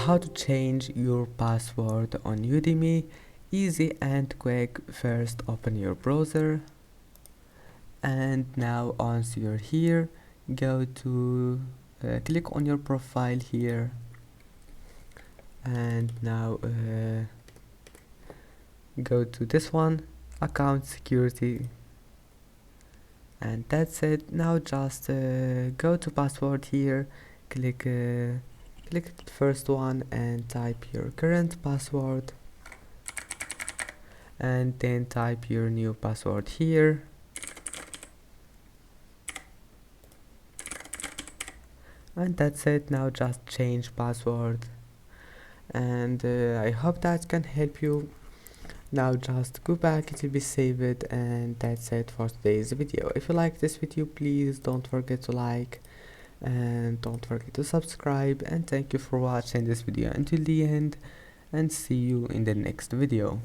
how to change your password on Udemy. Easy and quick. First open your browser, and now once you're here, go to click on your profile here, and now go to this one, account security, and that's it. Now just go to password here, click the first one and type your current password, and then type your new password here, and that's it. Now just change password, and I hope that can help you. Now just go back, it will be saved, and that's it for today's video. If you like this video, please don't forget to like and don't forget to subscribe, and thank you for watching this video until the end, and see you in the next video.